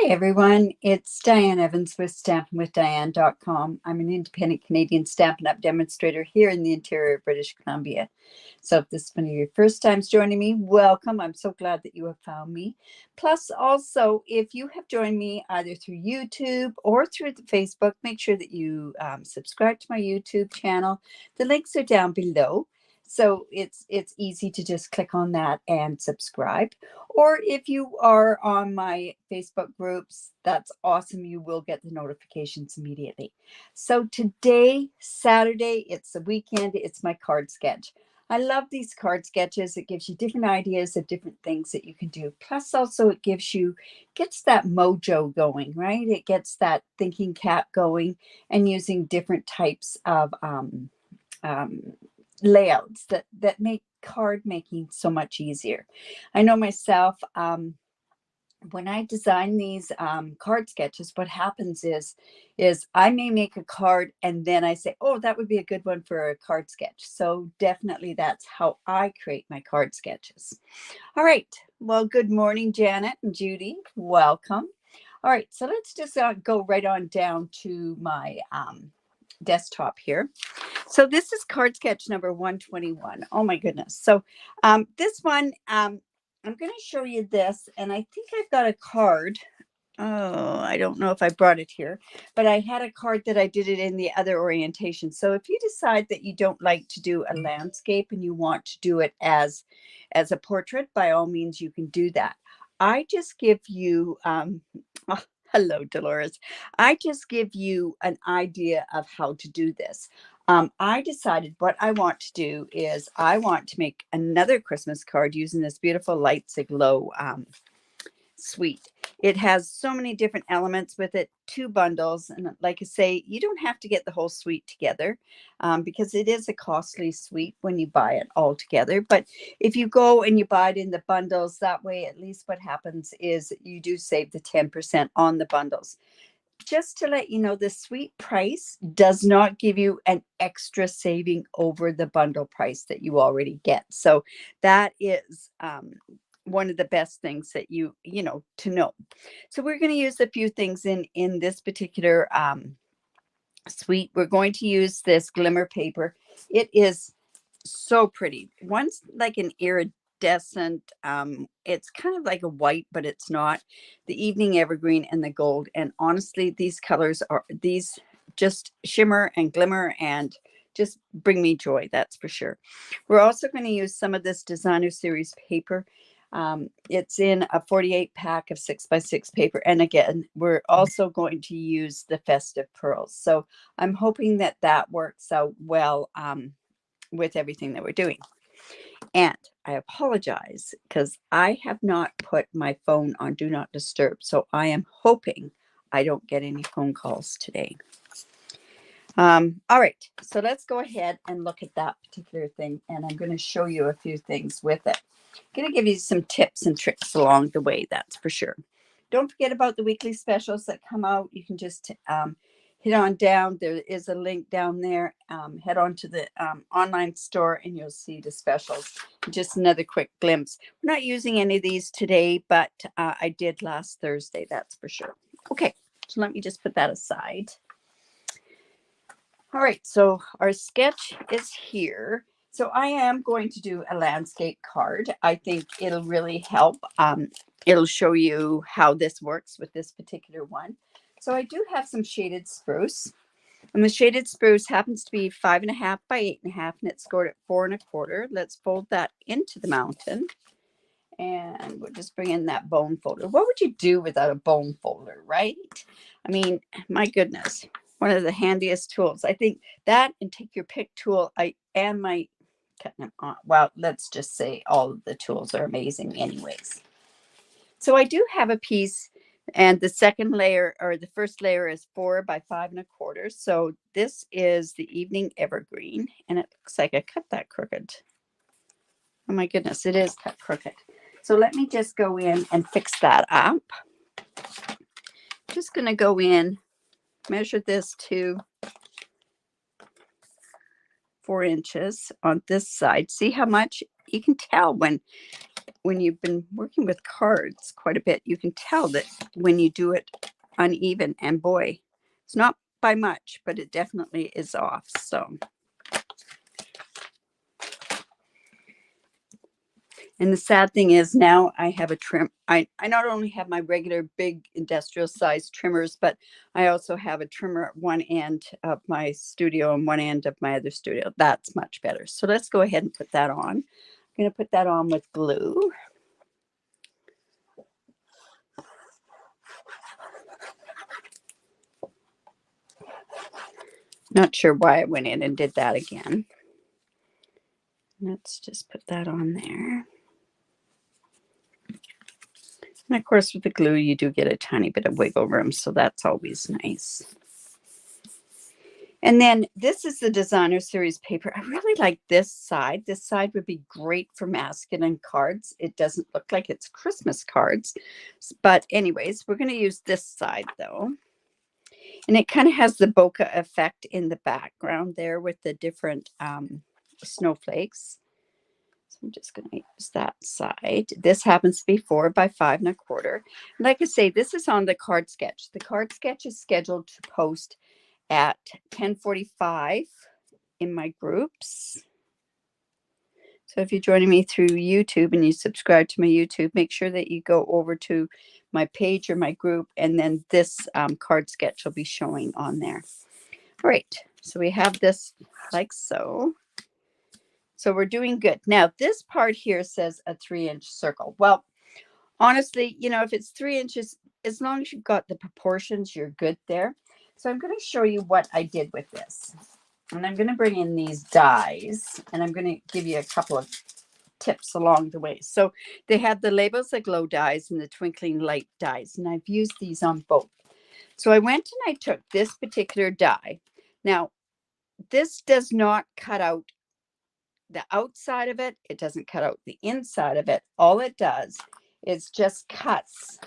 Hi everyone, it's Diane Evans with stampinwithdiane.com. I'm an independent Canadian Stampin' Up demonstrator here in the interior of British Columbia. So if this is one of your first times joining me, welcome. I'm so glad that you have found me. Plus also, if you have joined me either through YouTube or through the Facebook, make sure that you subscribe to my YouTube channel. The links are down below. So it's easy to just click on that and subscribe. Or if you are on my Facebook groups, that's awesome. You will get the notifications immediately. So today, Saturday, it's the weekend. It's my card sketch. I love these card sketches. It gives you different ideas of different things that you can do. Plus also it gets that mojo going, right? It gets that thinking cap going and using different types of layouts that make card making so much easier. I know myself, when I design these card sketches, what happens is I may make a card and then I say, oh, that would be a good one for a card sketch. So definitely that's how I create my card sketches. All right. Well, good morning, Janet and Judy. Welcome. All right. So let's just go right on down to my desktop here. So this is card sketch number 121. Oh my goodness. So this one, I'm going to show you this, and I think I've got a card. Oh, I don't know if I brought it here, but I had a card that I did it in the other orientation. So if you decide that you don't like to do a landscape and you want to do it as a portrait, by all means, you can do that. I just give you, hello, Dolores. I just give you an idea of how to do this. I decided what I want to do is I want to make another Christmas card using this beautiful Lights Aglo suite. It has so many different elements with it, 2 bundles. And like I say, you don't have to get the whole suite together because it is a costly suite when you buy it all together. But if you go and you buy it in the bundles, that way, at least what happens is you do save the 10% on the bundles. Just to let you know, the suite price does not give you an extra saving over the bundle price that you already get. So that is one of the best things that you know to know. So we're going to use a few things in this particular suite. We're going to use this glimmer paper. It is so pretty. One's like an iridescent, it's kind of like a white, but it's not. The evening evergreen and the gold. And honestly, these colors these just shimmer and glimmer and just bring me joy, that's for sure. We're also going to use some of this designer series paper. It's in a 48 pack of 6x6 paper. And again, we're also going to use the festive pearls. So I'm hoping that that works out well with everything that we're doing. And I apologize because I have not put my phone on Do Not Disturb. So I am hoping I don't get any phone calls today. All right, so let's go ahead and look at that particular thing. And I'm going to show you a few things with it. I'm going to give you some tips and tricks along the way, that's for sure. Don't forget about the weekly specials that come out. You can just hit on down. There is a link down there. Head on to the online store and you'll see the specials. Just another quick glimpse. We're not using any of these today, but I did last Thursday, that's for sure. Okay, so let me just put that aside. All right, so our sketch is here. So I am going to do a landscape card. I think it'll really help. It'll show you how this works with this particular one. So I do have some shaded spruce. And the shaded spruce happens to be 5.5 by 8.5, and it's scored at 4 1/4. Let's fold that into the mountain. And we'll just bring in that bone folder. What would you do without a bone folder, right? I mean, my goodness. One of the handiest tools. I think that and take your pick tool. Well, let's just say all of the tools are amazing anyways. So I do have a piece, and the second layer or the first layer is 4 by 5 1/4. So this is the evening evergreen, and it looks like I cut that crooked. Oh my goodness, it is cut crooked. So let me just go in and fix that up. Just going to go in, measure this to 4 inches on this side. See how much? You can tell when when you've been working with cards quite a bit, you can tell that when you do it uneven, and boy, it's not by much, but it definitely is off. So, and the sad thing is now I have a trim. I not only have my regular big industrial size trimmers, but I also have a trimmer at one end of my studio and one end of my other studio. That's much better. So let's go ahead and put that on. I'm going to put that on with glue. Not sure why I went in and did that again. Let's just put that on there. And of course, with the glue, you do get a tiny bit of wiggle room, so that's always nice. And then this is the Designer Series paper. I really like this side. This side would be great for masculine cards. It doesn't look like it's Christmas cards. But anyways, we're going to use this side, though. And it kind of has the bokeh effect in the background there with the different snowflakes. So I'm just going to use that side. This happens to be 4 by 5 1/4. And like I say, this is on the card sketch. The card sketch is scheduled to post at 10:45 in my groups. So if you're joining me through YouTube and you subscribe to my YouTube, make sure that you go over to my page or my group, and then this card sketch will be showing on there. All right, so we have this like so. So we're doing good. Now, this part here says a 3-inch circle. Well, honestly, you know, if it's 3 inches, as long as you've got the proportions, you're good there. So I'm going to show you what I did with this. And I'm going to bring in these dies, and I'm going to give you a couple of tips along the way. So they have the Labels Aglo dies and the Twinkling Light dies, and I've used these on both. So I went and I took this particular die. Now, this does not cut out the outside of it. It doesn't cut out the inside of it. All it does is just cuts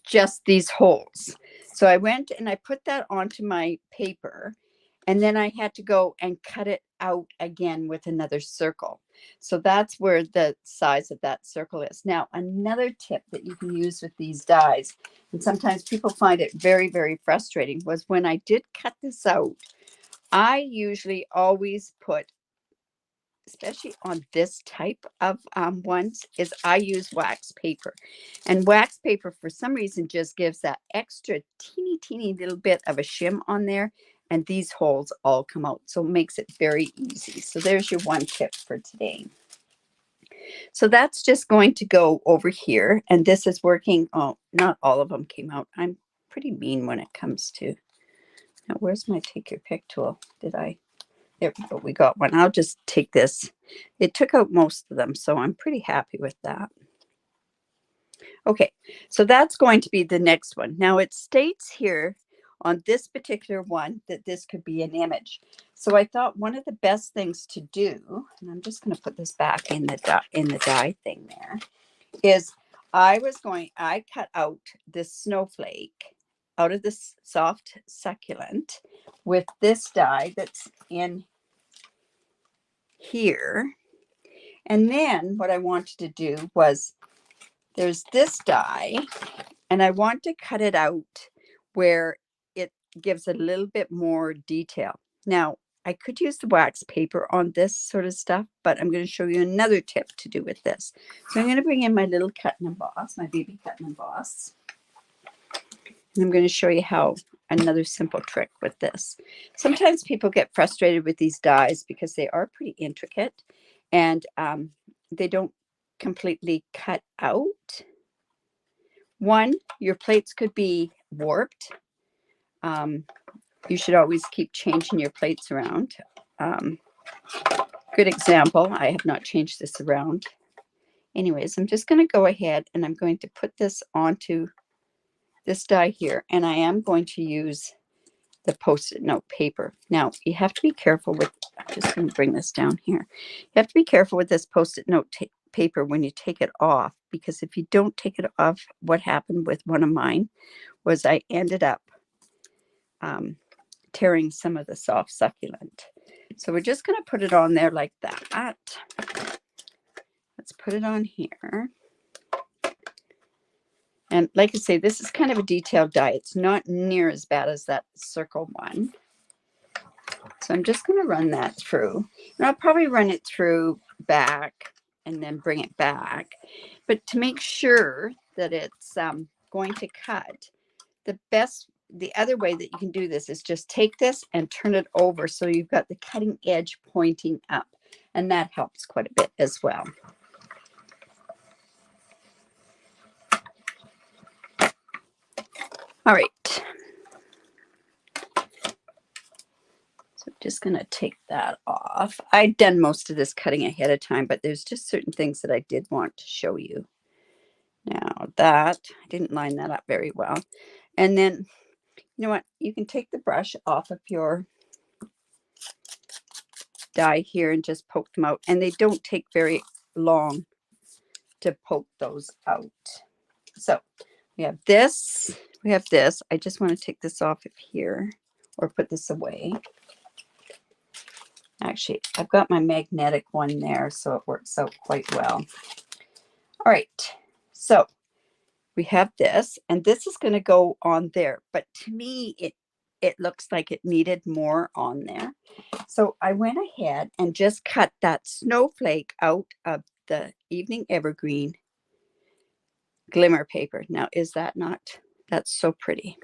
just these holes. So I went and I put that onto my paper, and then I had to go and cut it out again with another circle. So that's where the size of that circle is. Now, another tip that you can use with these dies, and sometimes people find it very, very frustrating, was when I did cut this out, I usually always put, especially on this type of ones, is I use wax paper. And wax paper, for some reason, just gives that extra teeny little bit of a shim on there. And these holes all come out. So it makes it very easy. So there's your one tip for today. So that's just going to go over here. And this is working. Oh, not all of them came out. I'm pretty mean when it comes to. Now, where's my take your pick tool? Did I? There we go. We got one. I'll just take this. It took out most of them, so I'm pretty happy with that. Okay, so that's going to be the next one. Now it states here on this particular one that this could be an image. So I thought one of the best things to do, and I'm just going to put this back in the die thing there, is I cut out this snowflake out of this soft succulent with this die that's in here. And then what I wanted to do was, there's this die, and I want to cut it out where it gives a little bit more detail. Now, I could use the wax paper on this sort of stuff, but I'm going to show you another tip to do with this. So I'm going to bring in my little cut and emboss, my baby cut and emboss. And I'm going to show you how another simple trick with this. Sometimes people get frustrated with these dies because they are pretty intricate, and they don't completely cut out. One, your plates could be warped. You should always keep changing your plates around. Good example, I have not changed this around. Anyways, I'm just going to go ahead and I'm going to put this onto this die here, and I am going to use the Post-it note paper. Now, you have to be careful with, I'm just going to bring this down here. You have to be careful with this Post-it note paper when you take it off, because if you don't take it off, what happened with one of mine was I ended up tearing some of the soft succulent. So we're just going to put it on there like that. let's put it on here. And like I say, this is kind of a detailed die. It's not near as bad as that circle one. So I'm just going to run that through. And I'll probably run it through back and then bring it back. But to make sure that it's going to cut, the other way that you can do this is just take this and turn it over so you've got the cutting edge pointing up. And that helps quite a bit as well. All right. So I'm just going to take that off. I'd done most of this cutting ahead of time, but there's just certain things that I did want to show you. Now that, I didn't line that up very well. And then, you know what? You can take the brush off of your die here and just poke them out. And they don't take very long to poke those out. So we have this. We have this. I just want to take this off of here or put this away. Actually, I've got my magnetic one there, so it works out quite well. All right, so we have this, and this is going to go on there. But to me, it looks like it needed more on there. So I went ahead and just cut that snowflake out of the Evening Evergreen glimmer paper. Now, is that not? That's so pretty.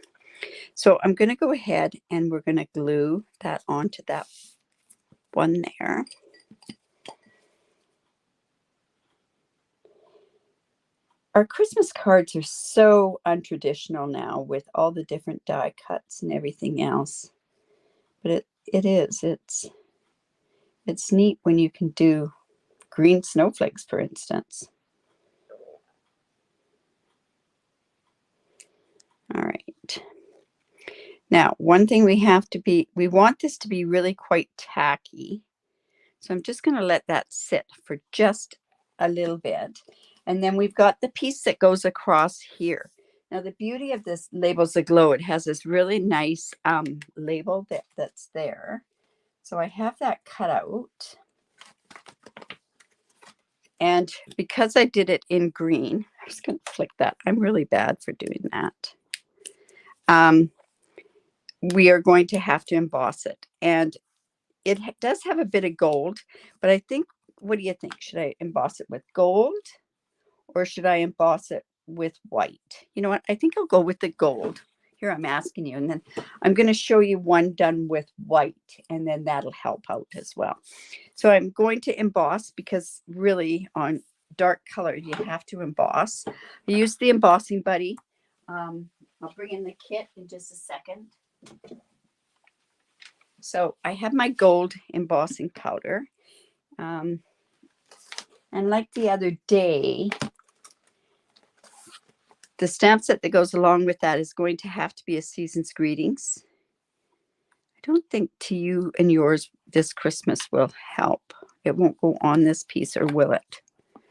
So I'm going to go ahead and we're going to glue that onto that one there. Our Christmas cards are so untraditional now with all the different die cuts and everything else. But it's neat when you can do green snowflakes, for instance. All right. Now, one thing we want this to be really quite tacky. So I'm just going to let that sit for just a little bit. And then we've got the piece that goes across here. Now, the beauty of this label's Aglo. It has this really nice label that's there. So I have that cut out. And because I did it in green, I'm just going to flick that. I'm really bad for doing that. We are going to have to emboss it. And it does have a bit of gold, but I think, what do you think? Should I emboss it with gold or should I emboss it with white? You know what? I think I'll go with the gold. Here, I'm asking you, and then I'm going to show you one done with white, and then that'll help out as well. So I'm going to emboss because really on dark color, you have to emboss. I use the embossing buddy. I'll bring in the kit in just a second. So I have my gold embossing powder. And like the other day, the stamp set that goes along with that is going to have to be a season's greetings. I don't think to you and yours this Christmas will help. It won't go on this piece, or will it? I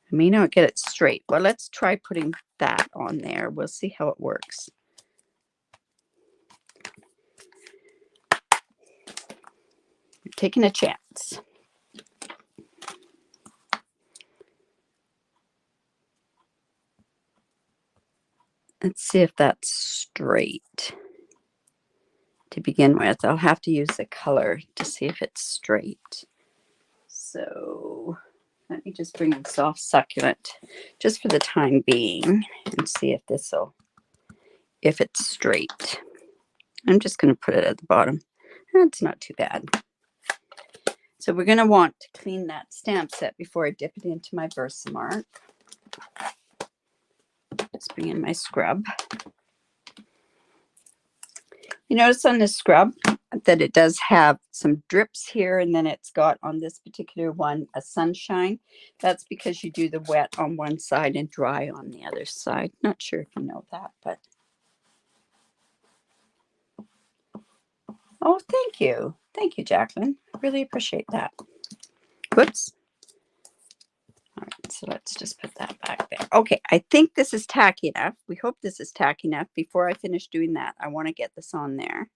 may not get it straight. Well, let's try putting that on there. We'll see how it works. We're taking a chance. Let's see if that's straight. To begin with, I'll have to use the color to see if it's straight. So let me just bring in Soft Succulent just for the time being and see if if it's straight. I'm just going to put it at the bottom. That's not too bad. So we're going to want to clean that stamp set before I dip it into my Versamark. Just bring in my scrub. You notice on this scrub that it does have some drips here, and then it's got on this particular one a sunshine. That's because you do the wet on one side and dry on the other side. Not sure if you know that, but oh, thank you. Thank you, Jacqueline. I really appreciate that. Whoops. All right, so let's just put that back there. Okay, I think this is tacky enough. We hope this is tacky enough. Before I finish doing that, I want to get this on there.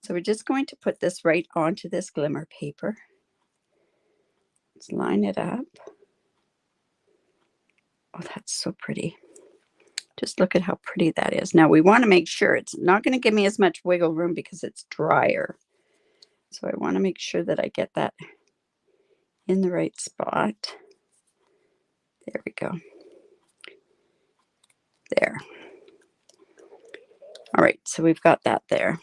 So we're just going to put this right onto this glimmer paper. Let's line it up. Oh, that's so pretty. Just look at how pretty that is. Now we want to make sure it's not going to give me as much wiggle room because it's drier. So I want to make sure that I get that in the right spot. There we go. There. All right, so we've got that there.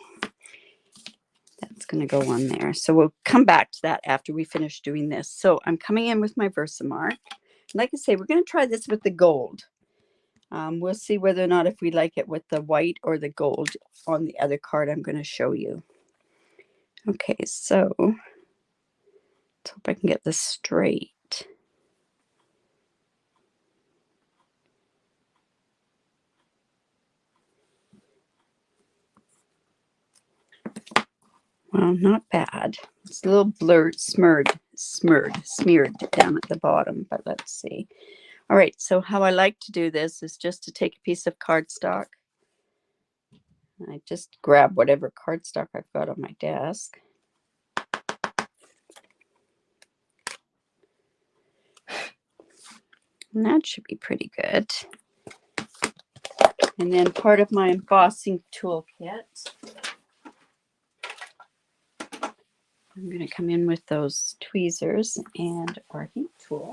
That's going to go on there. So we'll come back to that after we finish doing this. So I'm coming in with my Versamark. Like I say, we're going to try this with the gold. We'll see whether or not if we like it with the white or the gold on the other card I'm going to show you. Okay, so let's hope I can get this straight. Well, not bad. It's a little blurred, smeared down at the bottom, but let's see. All right, so how I like to do this is just to take a piece of cardstock. I just grab whatever cardstock I've got on my desk. And that should be pretty good. And then part of my embossing toolkit, I'm going to come in with those tweezers and our heat tool.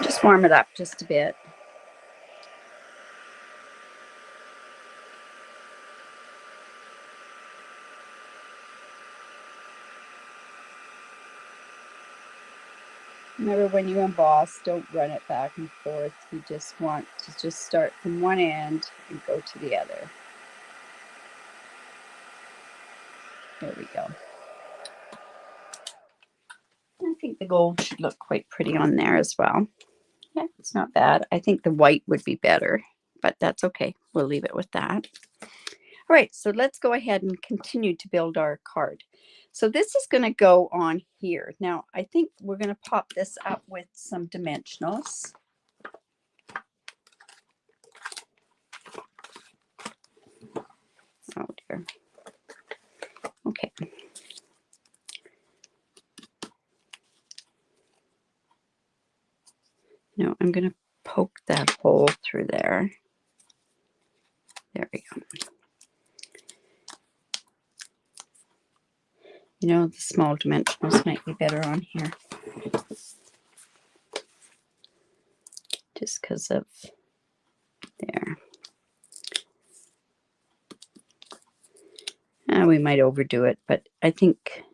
Just warm it up just a bit. Remember, when you emboss, don't run it back and forth. You just want to just start from one end and go to the other. There we go. I think the gold should look quite pretty on there as well. Yeah, it's not bad. I think the white would be better, but that's okay. We'll leave it with that. All right, so let's go ahead and continue to build our card. So this is going to go on here. Now, I think we're going to pop this up with some dimensionals. Oh dear. Okay. No, I'm going to poke that hole through there. There we go. You know, the small dimensionals might be better on here. Just because of there. We might overdo it, but I think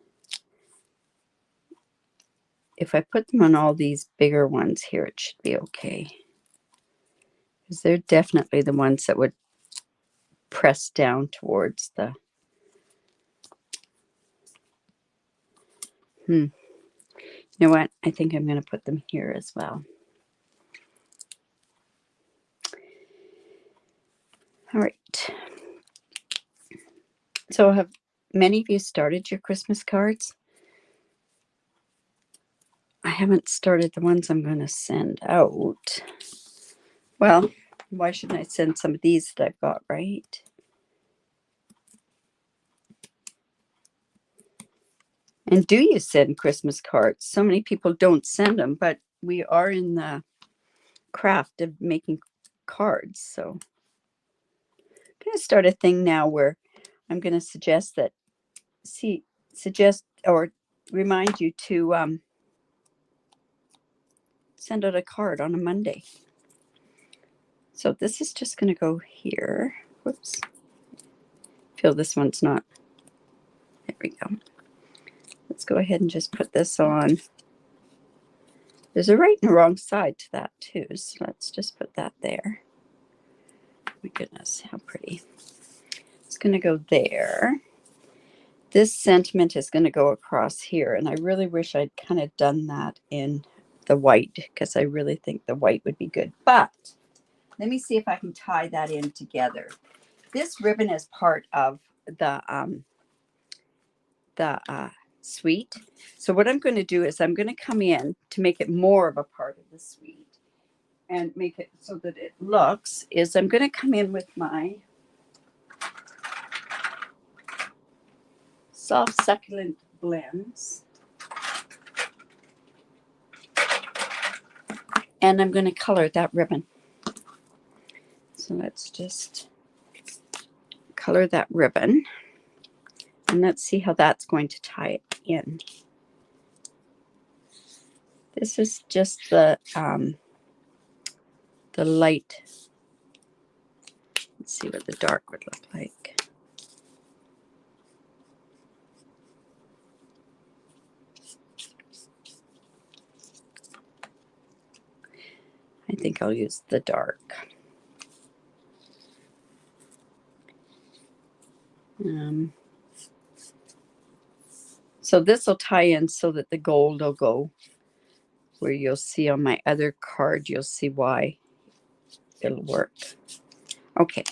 if I put them on all these bigger ones here, it should be okay. Because they're definitely the ones that would press down towards the... You know what? I think I'm going to put them here as well. All right. So have many of you started your Christmas cards? I haven't started the ones I'm going to send out. Well, why shouldn't I send some of these that I've got, right? And do you send Christmas cards? So many people don't send them, but we are in the craft of making cards. So I'm going to start a thing now where I'm going to suggest that, remind you to send out a card on a Monday. So this is just going to go here. Whoops. Feel this one's not. There we go. Let's go ahead and just put this on. There's a right and a wrong side to that too. So let's just put that there. Oh my goodness, how pretty. It's going to go there. This sentiment is going to go across here. And I really wish I'd kind of done that in the white, because I really think the white would be good. But let me see if I can tie that in together. This ribbon is part of the suite. So what I'm going to do is I'm going to come in to make it more of a part of the suite and make it so that it looks, is I'm going to come in with my soft succulent blends. And I'm going to color that ribbon. So let's just color that ribbon. And let's see how that's going to tie it in. This is just the light. Let's see what the dark would look like. I think I'll use the dark. So this will tie in so that the gold will go where you'll see on my other card, you'll see why it'll work. Okay,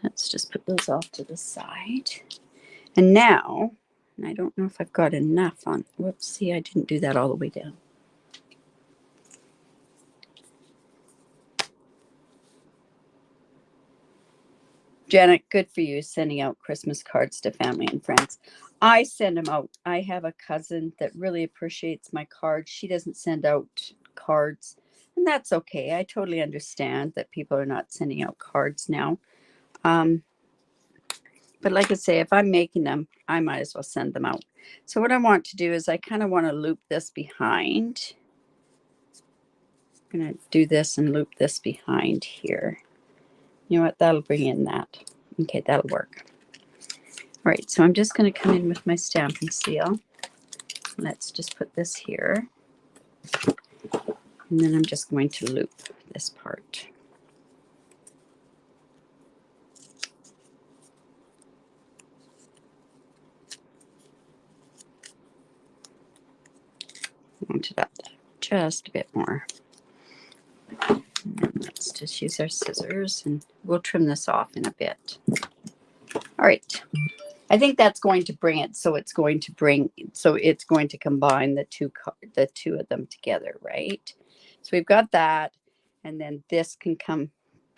let's just put those off to the side. And now, and I don't know if I've got enough on, whoops, see, I didn't do that all the way down. Janet, good for you sending out Christmas cards to family and friends. I send them out. I have a cousin that really appreciates my cards. She doesn't send out cards, and that's okay. I totally understand that people are not sending out cards now. But like I say, if I'm making them, I might as well send them out. So what I want to do is I kind of want to loop this behind. I'm going to do this and loop this behind here. You know what? That'll bring in that. Okay, that'll work. All right, so I'm just going to come in with my Stampin' Seal. Let's just put this here. And then I'm just going to loop this part. Want it up just a bit more. And then let's just use our scissors and we'll trim this off in a bit. All right. I think that's going to bring it so it's going to combine the two of them together, right? So we've got that, and then this can come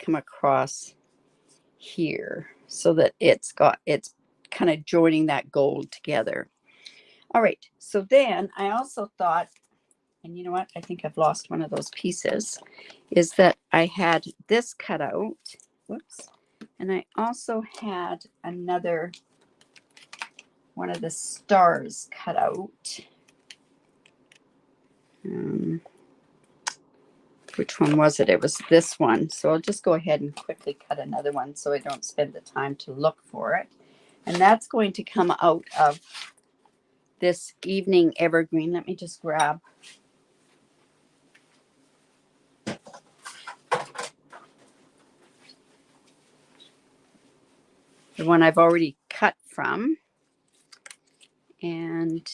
across here so that it's kind of joining that gold together. All right, so then I also thought, and you know what? I think I've lost one of those pieces, is that I had this cut out. Whoops. And I also had another one of the stars cut out. Which one was it? It was this one. So I'll just go ahead and quickly cut another one so I don't spend the time to look for it. And that's going to come out of this evening evergreen. Let me just grab the one I've already cut from. And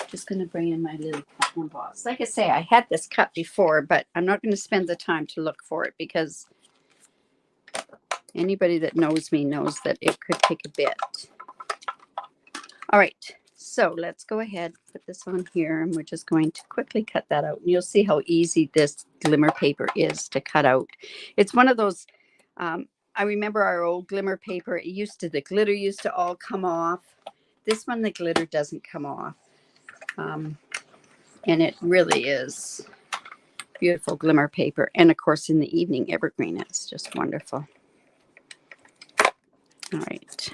just going to bring in my little platinum box. Like I say, I had this cut before, but I'm not going to spend the time to look for it because anybody that knows me knows that it could take a bit. All right, so let's go ahead, put this on here, and we're just going to quickly cut that out. And you'll see how easy this glimmer paper is to cut out. It's one of those, I remember our old glimmer paper, the glitter used to all come off. This one, the glitter doesn't come off. And it really is beautiful glimmer paper. And of course, in the evening evergreen, it's just wonderful. All right.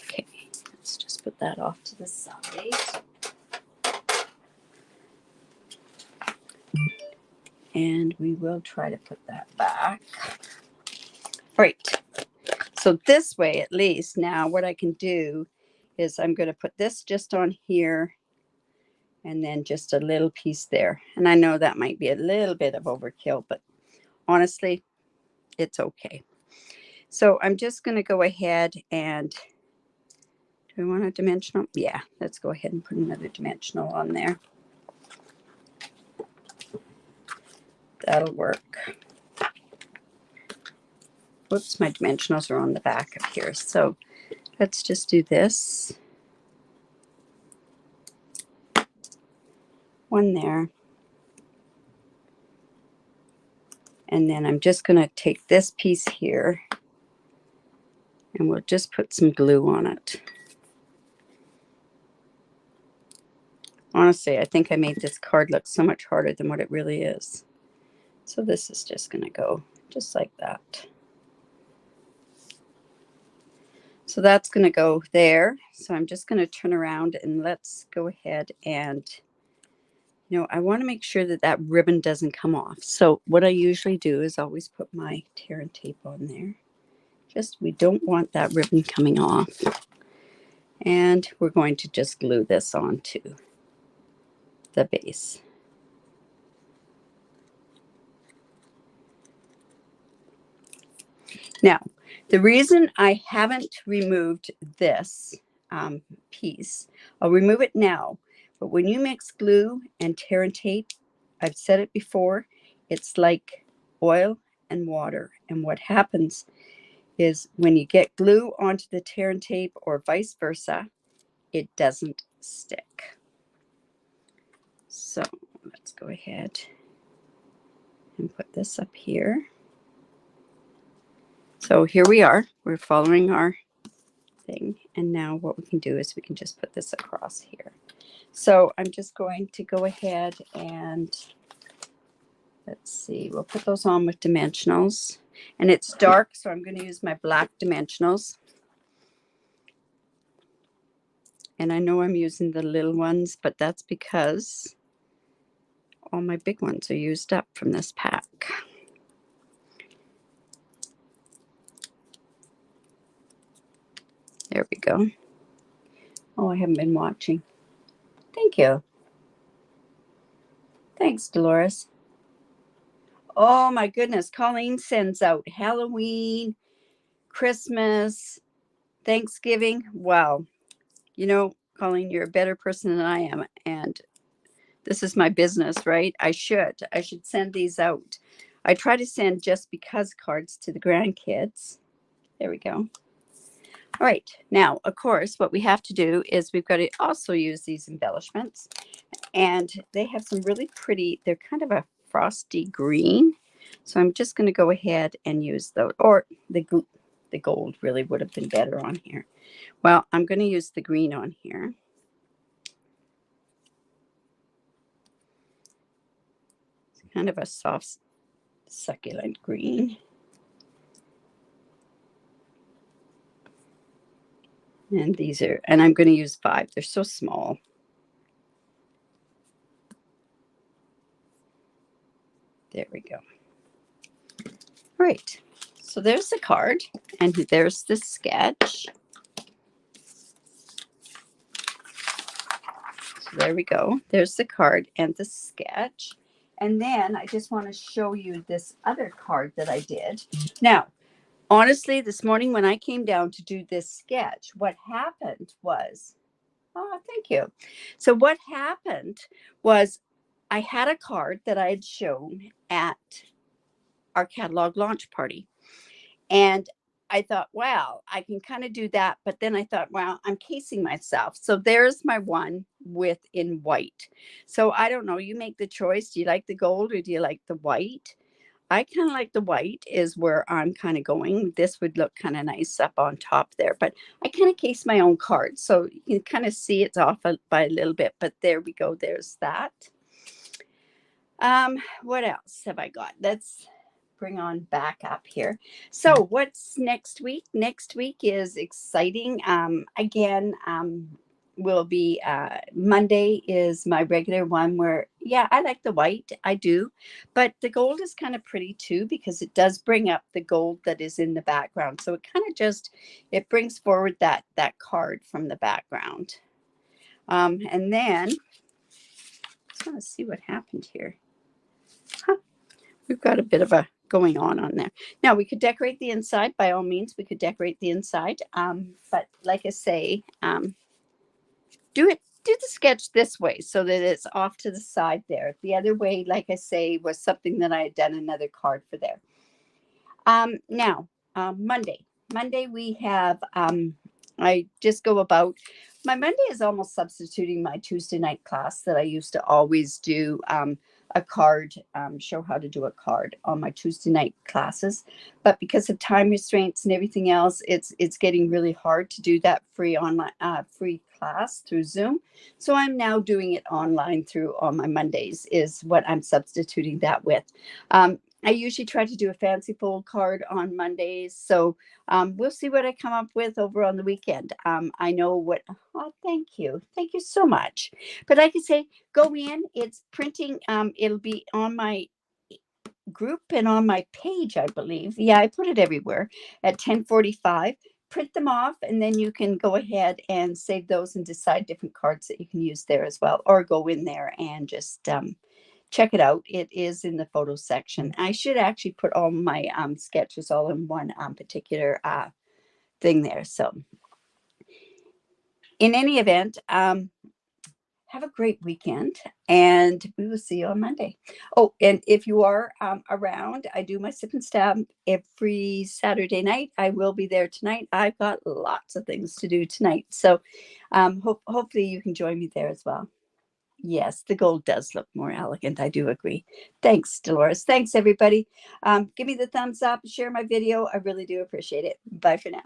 Okay, let's just put that off to the side. And we will try to put that back. All right. So this way, at least, now what I can do is I'm going to put this just on here and then just a little piece there. And I know that might be a little bit of overkill, but honestly, it's okay. So I'm just going to go ahead and, do we want a dimensional? Yeah, let's go ahead and put another dimensional on there. That'll work. Whoops, my dimensionals are on the back of here. So let's just do this. One there. And then I'm just going to take this piece here and we'll just put some glue on it. Honestly, I think I made this card look so much harder than what it really is. So this is just going to go just like that. So that's going to go there. So I'm just going to turn around and let's go ahead and, you know, I want to make sure that that ribbon doesn't come off. So what I usually do is always put my tear and tape on there. Just, we don't want that ribbon coming off. And we're going to just glue this onto the base. Now, the reason I haven't removed this piece, I'll remove it now, but when you mix glue and tear and tape, I've said it before, it's like oil and water. And what happens is when you get glue onto the tear and tape or vice versa, it doesn't stick. So let's go ahead and put this up here. So here we are. We're following our thing. And now what we can do is we can just put this across here. So I'm just going to go ahead and let's see. We'll put those on with dimensionals. And it's dark, so I'm going to use my black dimensionals. And I know I'm using the little ones, but that's because all my big ones are used up from this pack. There we go. Oh, I haven't been watching. Thank you. Thanks, Dolores. Oh my goodness. Colleen sends out Halloween, Christmas, Thanksgiving. Wow. You know, Colleen, you're a better person than I am. And this is my business, right? I should send these out. I try to send just because cards to the grandkids. There we go. All right. Now, of course, what we have to do is we've got to also use these embellishments. And they have some really pretty, they're kind of a frosty green. So I'm just going to go ahead and use those. Or the gold really would have been better on here. Well, I'm going to use the green on here. It's kind of a soft, succulent green. And these are, and I'm going to use 5. They're so small. There we go. All right. So there's the card, and there's the sketch. So there we go. There's the card and the sketch. And then I just want to show you this other card that I did. Now, honestly, this morning when I came down to do this sketch, what happened was, oh, thank you. So what happened was I had a card that I had shown at our catalog launch party. And I thought, wow, I can kind of do that. But then I thought, wow, I'm casing myself. So there's my one with in white. So I don't know. You make the choice. Do you like the gold or do you like the white? I kind of like the white is where I'm kind of going. This would look kind of nice up on top there. But I kind of case my own card. So you can kind of see it's off by a little bit. But there we go. There's that. What else have I got? Let's bring on back up here. So what's next week? Next week is exciting. Again, will be Monday is my regular one where, yeah, I like the white. I do. But the gold is kind of pretty too because it does bring up the gold that is in the background. So it kind of just, it brings forward that card from the background. And then, I just want to see what happened here. Huh. We've got a bit of a going on there. Now we could decorate the inside. By all means, we could decorate the inside. But like I say, do the sketch this way so that it's off to the side there. The other way, like I say, was something that I had done another card for there. Now, Monday we have, I just go about, my Monday is almost substituting my Tuesday night class that I used to always do a card, show how to do a card on my Tuesday night classes. But because of time restraints and everything else, it's getting really hard to do that free online, free class through Zoom. So I'm now doing it online through on my Mondays is what I'm substituting that with. I usually try to do a fancy fold card on Mondays. So we'll see what I come up with over on the weekend. I know what, oh, thank you. Thank you so much. But like I say, go in, it's printing. It'll be on my group and on my page, I believe. Yeah, I put it everywhere at 10:45. Print them off, and then you can go ahead and save those and decide different cards that you can use there as well, or go in there and just check it out. It is in the photo section. I should actually put all my sketches all in one particular thing there. So in any event, have a great weekend, and we will see you on Monday. Oh, and if you are around, I do my sip and stab every Saturday night. I will be there tonight. I've got lots of things to do tonight. So hopefully you can join me there as well. Yes, the gold does look more elegant. I do agree. Thanks, Dolores. Thanks, everybody. Give me the thumbs up. Share my video. I really do appreciate it. Bye for now.